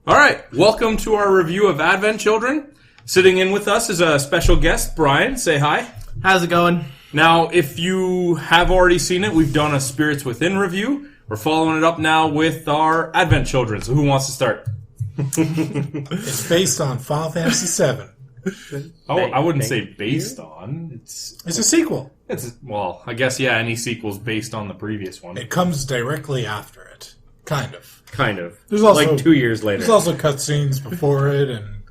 All right, welcome to our review of Advent Children. Sitting in with us is a special guest, Brian. Say hi. How's it going? Now, if you have already seen it, we've done a Spirits Within review. We're following it up now with our Advent Children. So who wants to start? It's based on Final Fantasy VII. Oh, I wouldn't say based on. It's a sequel. Well, I guess, yeah, any sequel's based on the previous one. It comes directly after it. Kind of. There's also, like 2 years later. There's also cutscenes before it and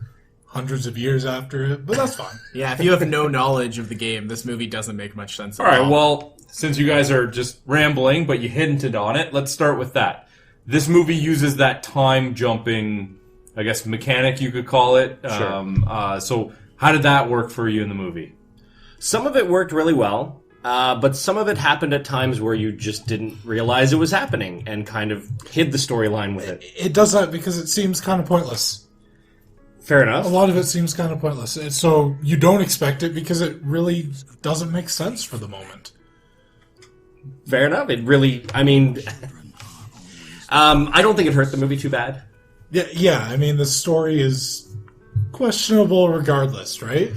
hundreds of years after it, but that's fine. Yeah, if you have no knowledge of the game, this movie doesn't make much sense at all. All right, well, since you guys are just rambling, but you hinted on it, let's start with that. This movie uses that time-jumping, I guess, mechanic, you could call it. Sure. So how did that work for you in the movie? Some of it worked really well. But some of it happened at times where you just didn't realize it was happening and kind of hid the storyline with it. It does that because it seems kind of pointless. Fair enough. A lot of it seems kind of pointless. And so you don't expect it because it really doesn't make sense for the moment. Fair enough. It really, I mean, I don't think it hurt the movie too bad. Yeah. I mean, the story is questionable regardless, right?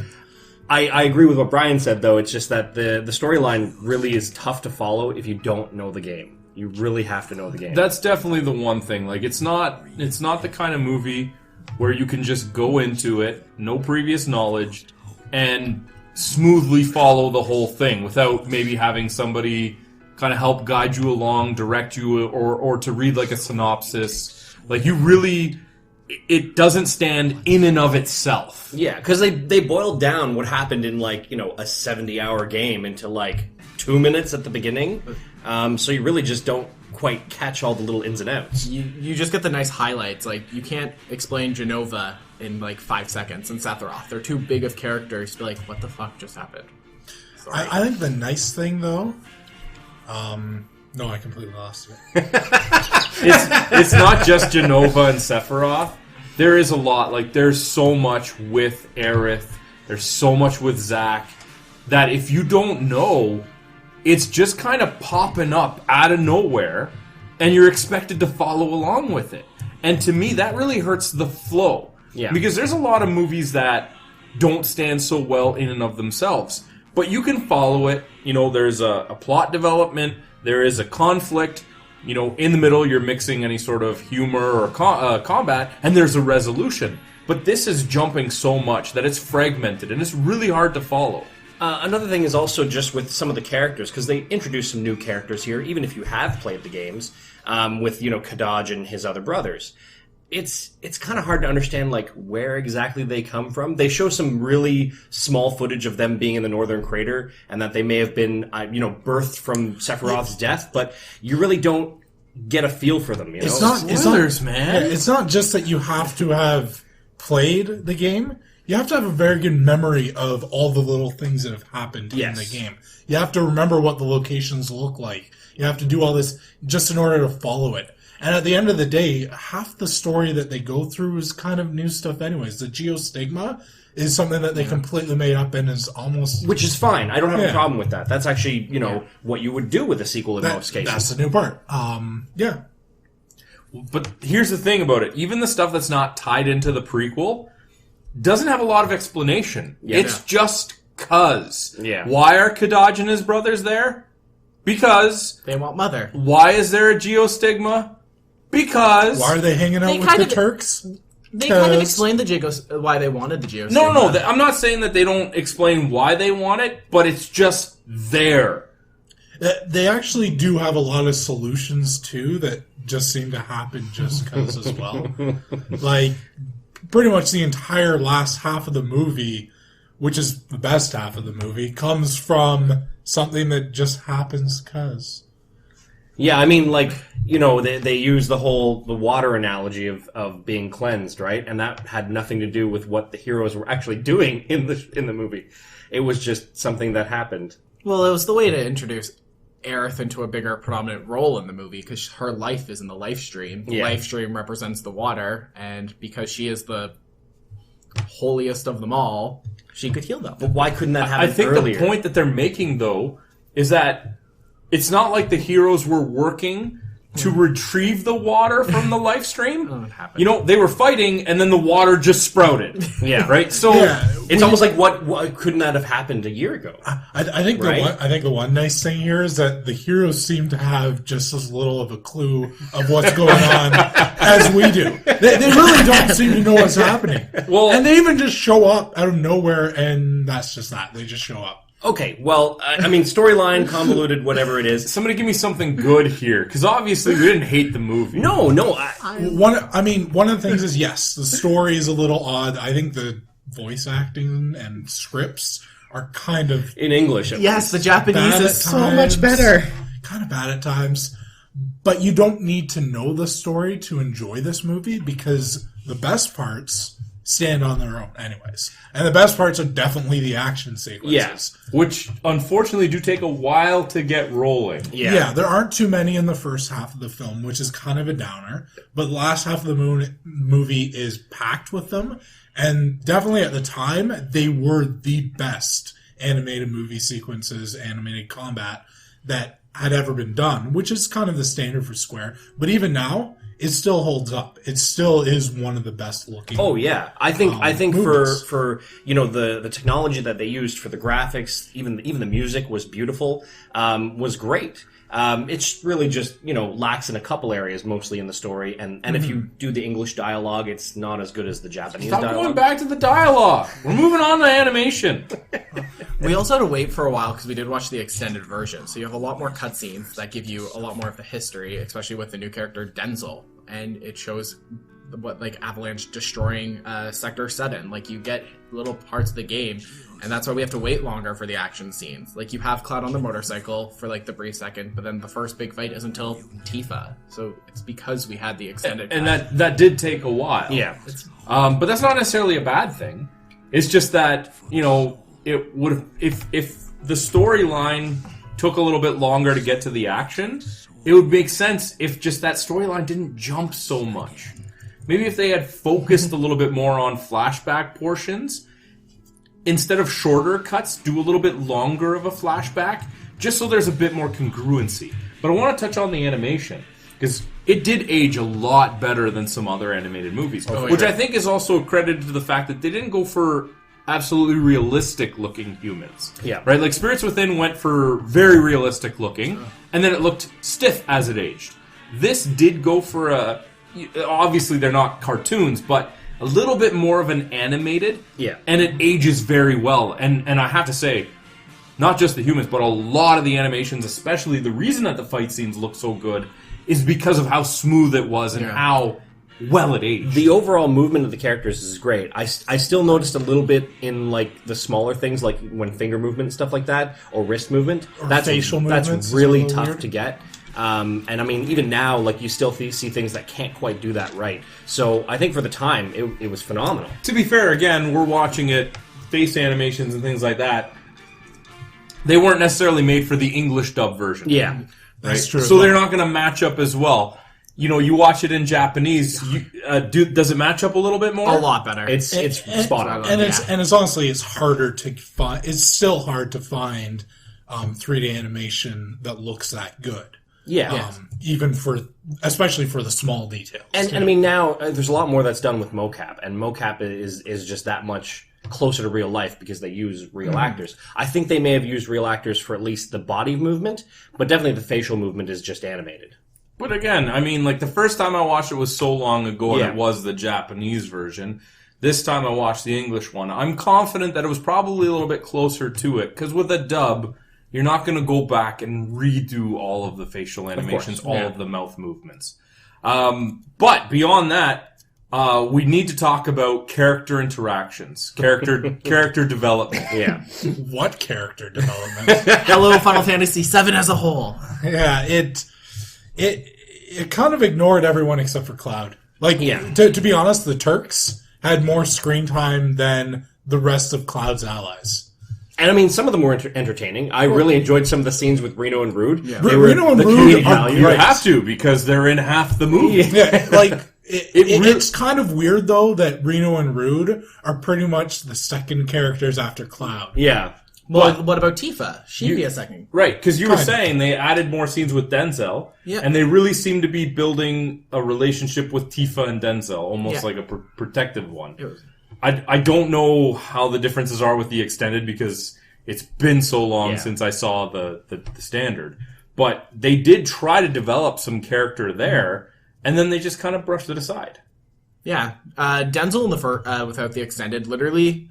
I agree with what Brian said, though. It's just that the storyline really is tough to follow if you don't know the game. You really have to know the game. That's definitely the one thing. Like, it's not the kind of movie where you can just go into it, no previous knowledge, and smoothly follow the whole thing without maybe having somebody kind of help guide you along, direct you, or to read like a synopsis. Like, you really... It doesn't stand in and of itself. Yeah, because they boiled down what happened in, like, you know, a 70-hour game into, like, 2 minutes at the beginning. So you really just don't quite catch all the little ins and outs. You just get the nice highlights. Like, you can't explain Genova in, like, 5 seconds and Sephiroth. They're too big of characters to be like, what the fuck just happened? I think the nice thing, though... no, I completely lost you. It's not just Genova and Sephiroth. There is a lot. Like, there's so much with Aerith. There's so much with Zack that if you don't know, it's just kind of popping up out of nowhere, and you're expected to follow along with it. And to me, that really hurts the flow. Yeah. Because there's a lot of movies that don't stand so well in and of themselves. But you can follow it. You know, there's a plot development. There is a conflict. You know, in the middle, you're mixing any sort of humor or combat, and there's a resolution. But this is jumping so much that it's fragmented, and it's really hard to follow. Another thing is also just with some of the characters, because they introduce some new characters here, even if you have played the games, with, you know, Kadaj and his other brothers. It's kind of hard to understand, like, where exactly they come from. They show some really small footage of them being in the Northern Crater, and that they may have been, birthed from Sephiroth's death, but you really don't get a feel for them, you know? Spoilers, man. Yeah, it's not just that you have to have played the game. You have to have a very good memory of all the little things that have happened in the game. You have to remember what the locations look like. You have to do all this just in order to follow it. And at the end of the day, half the story that they go through is kind of new stuff anyways. The Stigma is something that they completely made up and is almost... Which is fine. I don't have a problem with that. That's actually, what you would do with a sequel in most cases. That's the new part. Yeah. But here's the thing about it. Even the stuff that's not tied into the prequel doesn't have a lot of explanation. It's just 'cause. Yeah. Why are Kadaj and his brothers there? Because... They want Mother. Why is there a geostigma? Because... Why are they hanging out with the Turks? They kind of explained why they wanted the geostigma. No, I'm not saying that they don't explain why they want it, but it's just there. They actually do have a lot of solutions, too, that just seem to happen just because as well. Like, pretty much the entire last half of the movie, which is the best half of the movie, comes from something that just happens because... Yeah, I mean, like, they use the water analogy of being cleansed, right? And that had nothing to do with what the heroes were actually doing in the movie. It was just something that happened. Well, it was the way to introduce Aerith into a bigger prominent role in the movie, because her life is in the life stream. The life stream represents the water, and because she is the holiest of them all, she could heal them. But why couldn't that happen I think earlier? The point that they're making, though, is that it's not like the heroes were working to retrieve the water from the life stream. It happened. You know, they were fighting, and then the water just sprouted. Yeah. Right? So, It's almost like what couldn't that have happened a year ago? I think the one nice thing here is that the heroes seem to have just as little of a clue of what's going on as we do. They really don't seem to know what's happening. Well, And they even just show up out of nowhere, and that's just that. They just show up. Okay, well, I mean, storyline, convoluted, whatever it is. somebody give me something good here, because obviously we didn't hate the movie. No. One of the things is, yes, the story is a little odd. I think the voice acting and scripts are kind of In English, at Yes, least. the Japanese bad is at so times. much better. Kind of bad at times. But you don't need to know the story to enjoy this movie, because the best parts stand on their own anyways. And the best parts are definitely the action sequences. Yes. Which, unfortunately, do take a while to get rolling. Yeah, there aren't too many in the first half of the film, which is kind of a downer. But the last half of the movie is packed with them. And definitely at the time, they were the best animated movie sequences, animated combat that had ever been done, which is kind of the standard for Square. But even now, it still holds up. It still is one of the best looking. Oh yeah, I think movies. for the technology that they used for the graphics, even the music was beautiful, was great. It's really just lacks in a couple areas, mostly in the story, and if you do the English dialogue, it's not as good as the Japanese Stop dialogue. going back to the dialogue. We're moving on to animation. We also had to wait for a while because we did watch the extended version. So you have a lot more cutscenes that give you a lot more of the history, especially with the new character Denzel, and it shows what Avalanche destroying Sector 7. Like, you get little parts of the game, and that's why we have to wait longer for the action scenes. Like, you have Cloud on the motorcycle for the brief second, but then the first big fight is until Tifa. So it's because we had the extended And cut. that did take a while. Yeah. But that's not necessarily a bad thing. It's just that, it would if the storyline took a little bit longer to get to the action, it would make sense if just that storyline didn't jump so much. Maybe if they had focused a little bit more on flashback portions, instead of shorter cuts, do a little bit longer of a flashback, just so there's a bit more congruency. But I want to touch on the animation, because it did age a lot better than some other animated movies, which I think is also credited to the fact that they didn't go for absolutely realistic looking humans. Yeah. Right? Like Spirits Within went for very realistic looking, and then it looked stiff as it aged. This did go for obviously they're not cartoons, but a little bit more of an animated. Yeah. And it ages very well. And I have to say, not just the humans, but a lot of the animations, especially the reason that the fight scenes look so good, is because of how smooth it was and how well it aged. The overall movement of the characters is great. I still noticed a little bit in the smaller things, like when finger movement and stuff like that, or wrist movement. Or That's facial movements That's is really a little tough weird. to get. And I mean, even now, you still see things that can't quite do that right. So I think for the time, it was phenomenal. To be fair, again, we're watching it, face animations and things like that. They weren't necessarily made for the English dub version. Yeah. That's true. So they're not going to match up as well. You watch it in Japanese. Does it match up a little bit more? a lot better. It's spot on. And it's honestly, it's harder to find. It's still hard to find 3D animation that looks that good. Yeah. Even especially for the small details. And I mean, now there's a lot more that's done with mocap, and mocap is just that much closer to real life because they use real actors. I think they may have used real actors for at least the body movement, but definitely the facial movement is just animated. But again, I mean, the first time I watched it was so long ago, and Yeah. it was the Japanese version. This time I watched the English one. I'm confident that it was probably a little bit closer to it, because with a dub, you're not going to go back and redo all of the facial animations, all of the mouth movements. But beyond that, we need to talk about character interactions, character development. Yeah. What character development? Hello, Final Fantasy VII as a whole. Yeah, it kind of ignored everyone except for Cloud. Yeah. To be honest, the Turks had more screen time than the rest of Cloud's allies. And I mean, some of them were entertaining. I really enjoyed some of the scenes with Reno and Rude. Yeah. Reno and Rude are You great. have to, because they're in half the movie. Yeah, it's kind of weird though that Reno and Rude are pretty much the second characters after Cloud. Yeah. Well, what about Tifa? She'd be a second. Right, because you were Kind of. saying they added more scenes with Denzel, Yeah. and they really seem to be building a relationship with Tifa and Denzel, almost like a protective one. I don't know how the differences are with the extended because it's been so long since I saw the standard. But they did try to develop some character there, and then they just kind of brushed it aside. Yeah. Denzel in the without the extended, literally,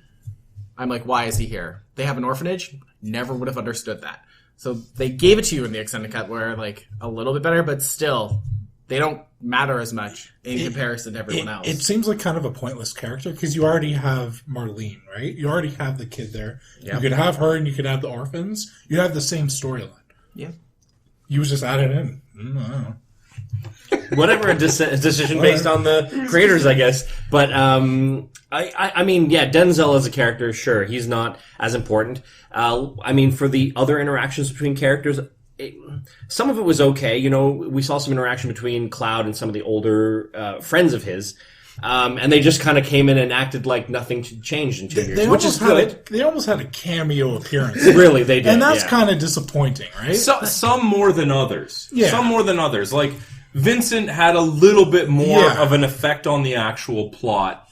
I'm like, why is he here? They have an orphanage? Never would have understood that. So they gave it to you in the extended cut where, like, a little bit better, but still, they don't matter as much in comparison to everyone else. It seems like kind of a pointless character because you already have Marlene, right? You already have the kid there. Yeah. You could have her and you could have the orphans. You have the same storyline. Yeah. You was just added in. I don't know. Whatever, a decision based on the creators, I guess. But I mean, yeah, Denzel as a character, sure, he's not as important. I mean, for the other interactions between characters, some of it was okay. You know, we saw some interaction between Cloud and some of the older friends of his. And they just kind of came in and acted like nothing changed in 2 years, which is good. They almost had a cameo appearance. Really, they did. And that's kind of disappointing, right? Some more than others. Yeah. Some more than others. Like, Vincent had a little bit more of an effect on the actual plot.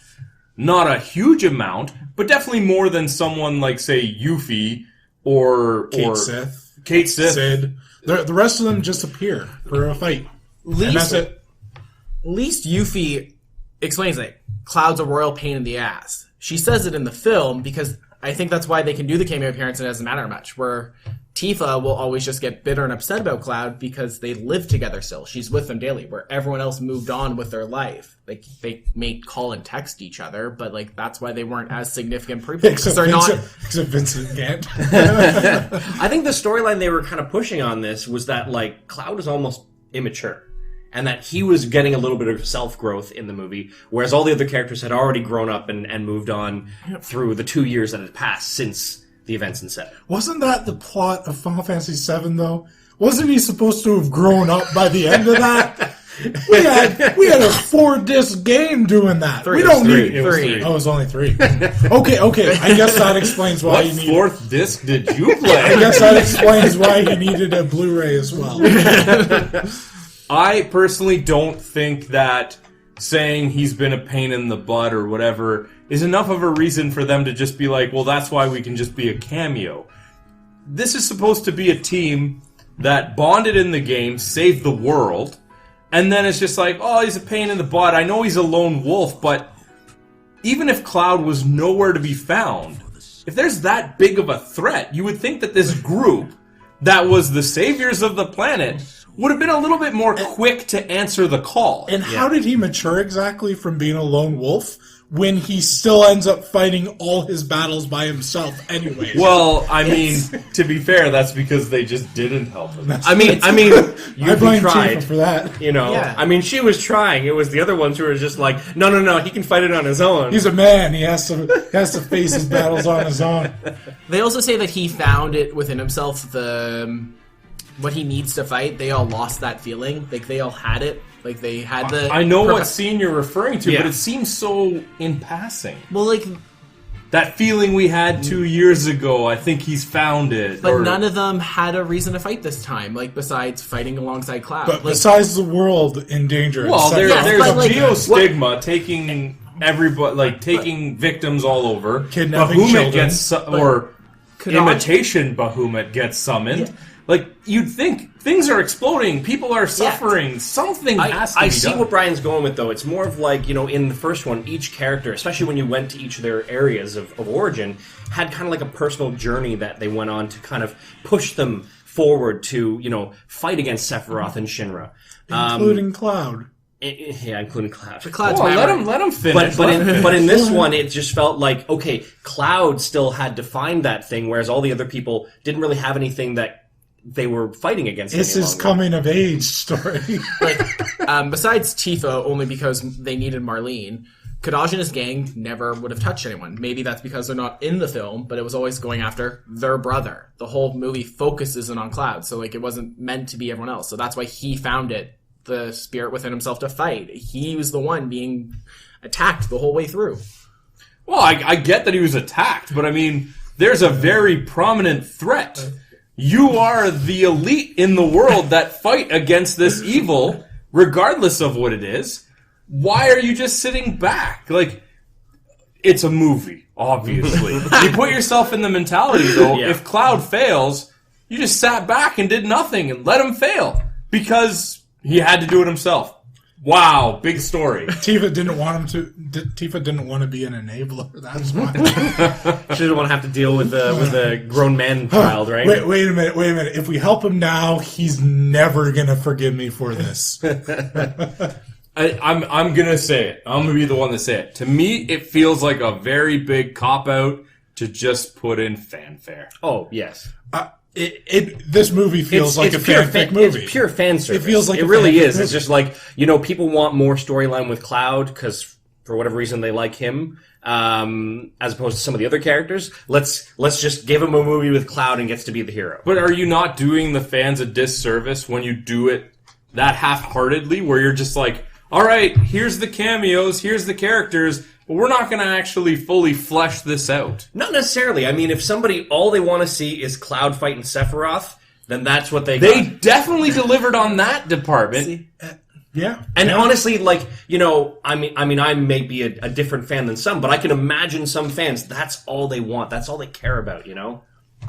Not a huge amount, but definitely more than someone like, say, Yuffie or Sith. Kate Sith. Sid. The rest of them just appear for a fight. And that's it. At least Yuffie explains it. Cloud's a royal pain in the ass. She says it in the film because I think that's why they can do the cameo appearance and it doesn't matter much. Where Tifa will always just get bitter and upset about Cloud because they live together still. She's with them daily. Where everyone else moved on with their life. Like, they may call and text each other, but like that's why they weren't as significant people. Except Vincent can't. I think the storyline they were kind of pushing on this was that, like, Cloud is almost immature. And that he was getting a little bit of self-growth in the movie, whereas all the other characters had already grown up and moved on through the 2 years that had passed since the events in 7. Wasn't that the plot of Final Fantasy VII, though? Wasn't he supposed to have grown up by the end of that? We had a 4-disc game doing that. We don't need three. Oh, it was only 3. Okay. I guess that explains why What fourth disc did you I play? guess that explains why he needed a Blu-ray as well. I personally don't think that saying he's been a pain in the butt or whatever is enough of a reason for them to just be like, well, that's why we can just be a cameo. This is supposed to be a team that bonded in the game, saved the world, and then it's just like, oh, he's a pain in the butt. I know he's a lone wolf, but even if Cloud was nowhere to be found, if there's that big of a threat, you would think that this group that was the saviors of the planet would have been a little bit more quick to answer the call. And how did he mature exactly from being a lone wolf when he still ends up fighting all his battles by himself anyway? Well, I mean, to be fair, that's because they just didn't help him. I mean, I Yuffie blame tried. Tifa for that. You know, Yeah. I mean, she was trying. It was the other ones who were just like, no, he can fight it on his own. He's a man. He has to face his battles on his own. They also say that he found it within himself, what he needs to fight. They all lost that feeling. Like, they all had it. Like, they had the... I know what scene you're referring to, Yeah. but it seems so in passing. Well, like... That feeling we had 2 years ago, I think he's found it. But none of them had a reason to fight this time, like, besides fighting alongside Cloud. But besides the world in danger. Well, there's there's but, like, geostigma taking everybody, like, taking victims all over. Kidnapping Bahamut children. gets, or imitation Bahamut gets summoned. Yeah. Like, you'd think things are exploding, people are suffering, something has to be I see done. what Brian's going with, though. It's more of like, you know, in the first one, each character, especially when you went to each of their areas of origin, had kind of like a personal journey that they went on to kind of push them forward to, you know, fight against Sephiroth and Shinra. including Cloud. Yeah, including Cloud. Cloud's Oh, memory. let him finish. But in this one, it just felt like, okay, Cloud still had to find that thing, whereas all the other people didn't really have anything that they were fighting against. It's any his longer. coming of age story. Like, besides Tifa, only because they needed Marlene, Kadaj and his gang never would have touched anyone. Maybe that's because they're not in the film, but it was always going after their brother. The whole movie focuses in on Cloud, so like it wasn't meant to be everyone else. So that's why he found it, the spirit within himself to fight. He was the one being attacked the whole way through. Well, I get that he was attacked, but I mean, there's a very prominent threat. You are the elite in the world that fight against this evil, regardless of what it is. Why are you just sitting back? Like, it's a movie, obviously. You put yourself in the mentality, though, if Cloud fails, you just sat back and did nothing and let him fail. Because he had to do it himself. Wow, big story. Tifa didn't want to be an enabler. That's why. She didn't want to have to deal with a grown man child, right? Wait a minute. If we help him now, he's never gonna forgive me for this. I'm gonna say it. I'm gonna be the one to say it. To me, it feels like a very big cop out to just put in fanfare. Oh yes. This movie feels like a fanfic movie. It's pure fan service. It feels like it really is. Movie. It's just like, people want more storyline with Cloud because for whatever reason they like him, as opposed to some of the other characters. Let's just give him a movie with Cloud and gets to be the hero. But are you not doing the fans a disservice when you do it that half-heartedly, where you're just like, all right, here's the cameos, here's the characters, but we're not going to actually fully flesh this out. Not necessarily. I mean, if somebody, all they want to see is Cloud fighting Sephiroth, then that's what they They definitely delivered on that department. Yeah. And honestly, like, I may be a different fan than some, but I can imagine some fans, that's all they want. That's all they care about,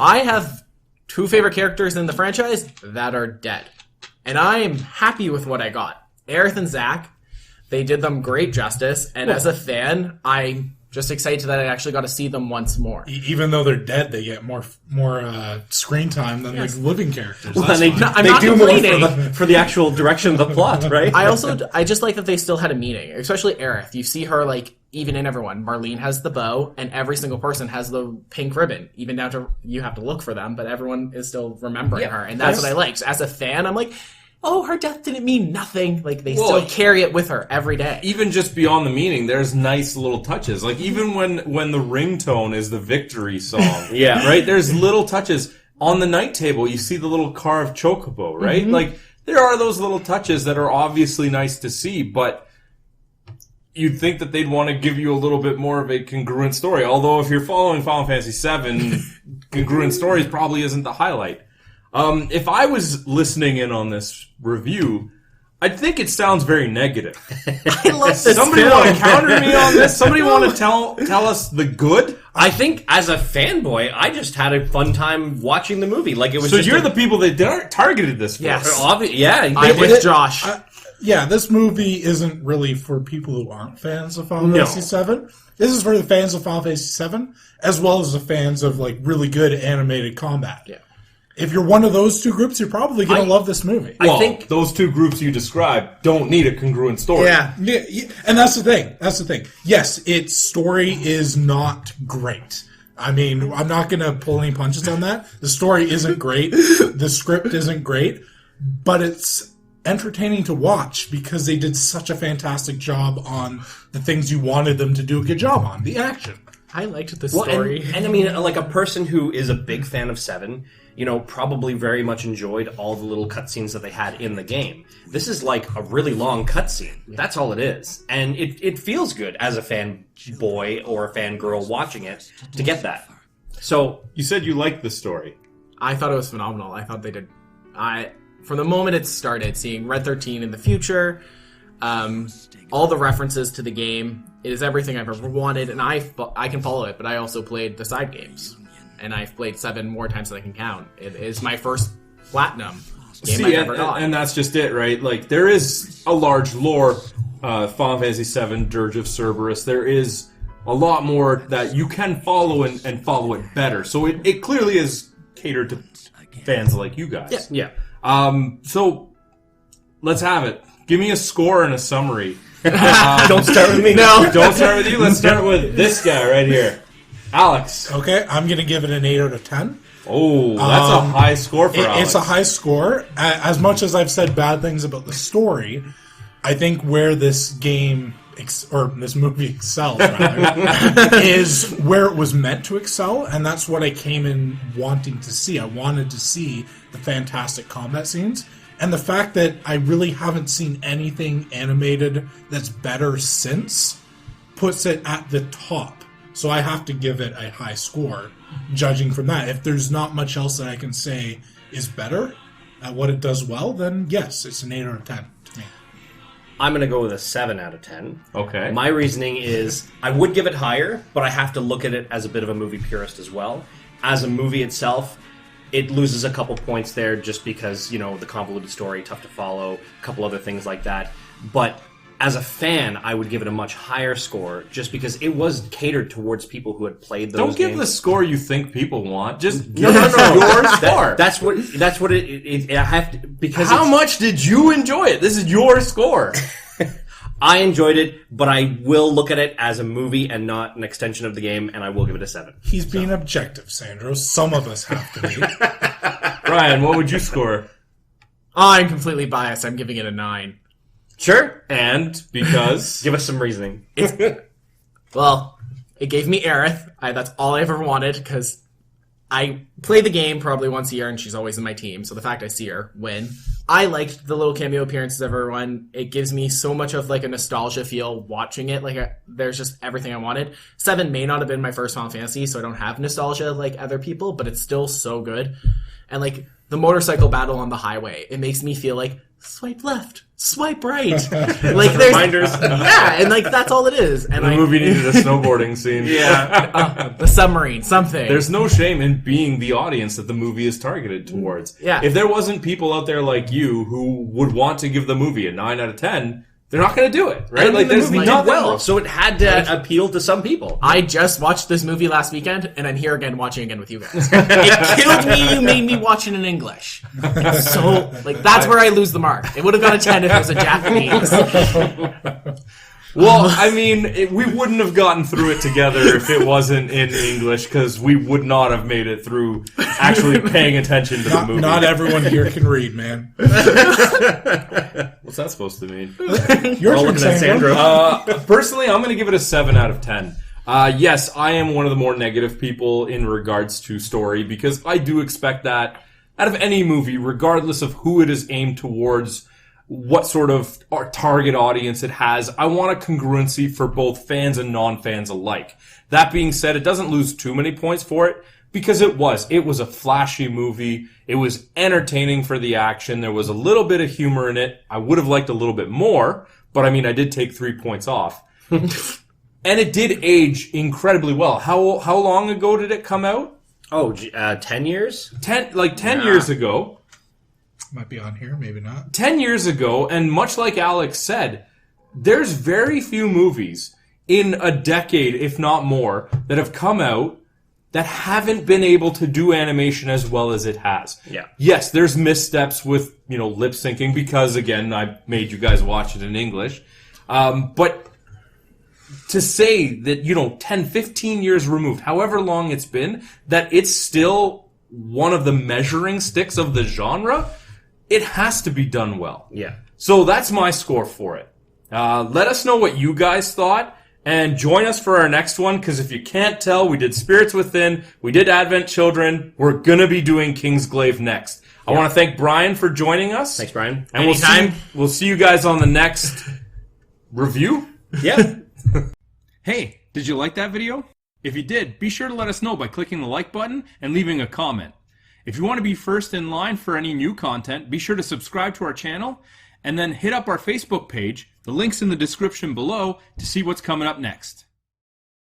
I have 2 favorite characters in the franchise that are dead. And I am happy with what I got. Aerith and Zack. They did them great justice, and as a fan, I'm just excited that I actually got to see them once more. Even though they're dead, they get more screen time than the living characters. Well, they do more for the actual direction of the plot, right? I just like that they still had a meaning, especially Aerith. You see her, like, even in everyone. Marlene has the bow, and every single person has the pink ribbon. Even down to, you have to look for them, but everyone is still remembering her, and that's what I like. So as a fan, I'm like, oh, her death didn't mean nothing. Like, they still carry it with her every day. Even just beyond the meaning, there's nice little touches. Like, even when the ringtone is the victory song. Yeah. Right? There's little touches. On the night table, you see the little carved chocobo, right? Mm-hmm. Like, there are those little touches that are obviously nice to see, but you'd think that they'd want to give you a little bit more of a congruent story. Although, if you're following Final Fantasy VII, congruent stories probably isn't the highlight. If I was listening in on this review, I think it sounds very negative. I love this. Somebody want to counter me on this? Somebody want to tell us the good? I think as a fanboy, I just had a fun time watching the movie. Like, it was. So just you're the people that targeted this for. Yes. Yeah. I'm with Josh. This movie isn't really for people who aren't fans of Final Fantasy VII. This is for the fans of Final Fantasy VII, as well as the fans of, like, really good animated combat. Yeah. If you're one of those 2 groups, you're probably going to love this movie. I think those 2 groups you described don't need a congruent story. Yeah. And that's the thing. Yes, its story is not great. I mean, I'm not going to pull any punches on that. The story isn't great. The script isn't great. But it's entertaining to watch because they did such a fantastic job on the things you wanted them to do a good job on. The action. I liked the story. And I mean, like, a person who is a big fan of 7... probably very much enjoyed all the little cutscenes that they had in the game. This is like a really long cutscene. That's all it is. And it feels good as a fanboy or a fangirl watching it to get that. So, you said you liked the story. I thought it was phenomenal. I thought they did... from the moment it started, seeing Red 13 in the future, all the references to the game, it is everything I've ever wanted, and I can follow it, but I also played the side games. And I've played 7 more times than I can count. It is my first platinum game I've ever got. And that's just it, right? Like, there is a large lore, Final Fantasy VII, Dirge of Cerberus. There is a lot more that you can follow and follow it better. So it clearly is catered to fans like you guys. Yeah. So, let's have it. Give me a score and a summary. Don't start with me. No, don't start with you. Let's start with this guy right here. Alex. Okay, I'm going to give it an 8 out of 10. Oh, that's a high score for Alex. It's a high score. As much as I've said bad things about the story, I think where this game, or this movie excels, rather, is where it was meant to excel, and that's what I came in wanting to see. I wanted to see the fantastic combat scenes, and the fact that I really haven't seen anything animated that's better since puts it at the top. So I have to give it a high score, judging from that. If there's not much else that I can say is better at what it does well, then yes, it's an 8 out of 10 to me. I'm going to go with a 7 out of 10. Okay. My reasoning is I would give it higher, but I have to look at it as a bit of a movie purist as well. As a movie itself, it loses a couple points there just because, you know, the convoluted story, tough to follow, a couple other things like that. But as a fan, I would give it a much higher score just because it was catered towards people who had played those games. Don't give the score you think people want. Just give No. your score. That's what it I have to, because How much did you enjoy it? This is your score. I enjoyed it, but I will look at it as a movie and not an extension of the game, and I will give it a 7. He's being objective, Sandro. Some of us have to be. Ryan, what would you score? I'm completely biased. I'm giving it a 9. Sure. And because Give us some reasoning. Well, it gave me Aerith. That's all I ever wanted, because I play the game probably once a year, and she's always in my team, so the fact I see her win. I liked the little cameo appearances of everyone. It gives me so much of like a nostalgia feel watching it. There's just everything I wanted. 7 may not have been my first Final Fantasy, so I don't have nostalgia like other people, but it's still so good. And like the motorcycle battle on the highway, it makes me feel like swipe left, swipe right. Like there's Reminders. yeah, and like that's all it is. And the movie needed a snowboarding scene. Yeah. the submarine, something. There's no shame in being the audience that the movie is targeted towards. Yeah. If there wasn't people out there like you who would want to give the movie a 9 out of 10, they're not going to do it, right? And Like, the there's movie nothing did well, wrong. so it had to appeal to some people. I just watched this movie last weekend, and I'm here again watching again with you guys. It killed me you made me watch it in English. So, like, that's where I lose the mark. It would have got a 10 if it was a Japanese. Well, I mean, we wouldn't have gotten through it together if it wasn't in English, because we would not have made it through actually paying attention to the movie. Not everyone here can read, man. What's that supposed to mean? Your All turn, looking at Sandro. Sandro. Personally, I'm going to give it a 7 out of 10. Yes, I am one of the more negative people in regards to story, because I do expect that out of any movie, regardless of who it is aimed towards, what sort of target audience it has. I want a congruency for both fans and non-fans alike. That being said, it doesn't lose too many points for it, because it was a flashy movie. It was entertaining for the action. There was a little bit of humor in it. I would have liked a little bit more, but I mean, I did take 3 points off. And it did age incredibly well. How long ago did it come out? 10 years? 10 years ago. Might be on here, maybe not. 10 years ago, and much like Alex said, there's very few movies in a decade, if not more, that have come out that haven't been able to do animation as well as it has. Yeah. Yes, there's missteps with, lip syncing, because again, I made you guys watch it in English. But to say that, 10, 15 years removed, however long it's been, that it's still one of the measuring sticks of the genre, it has to be done well. Yeah. So that's my score for it. Let us know what you guys thought, and join us for our next one, because if you can't tell, we did Spirits Within, we did Advent Children, we're going to be doing Kingsglaive next. I want to thank Brian for joining us. Thanks, Brian. And Anytime. we'll see you guys on the next review. Yeah. Hey, did you like that video? If you did, be sure to let us know by clicking the like button and leaving a comment. If you want to be first in line for any new content, be sure to subscribe to our channel and then hit up our Facebook page. The link's in the description below to see what's coming up next.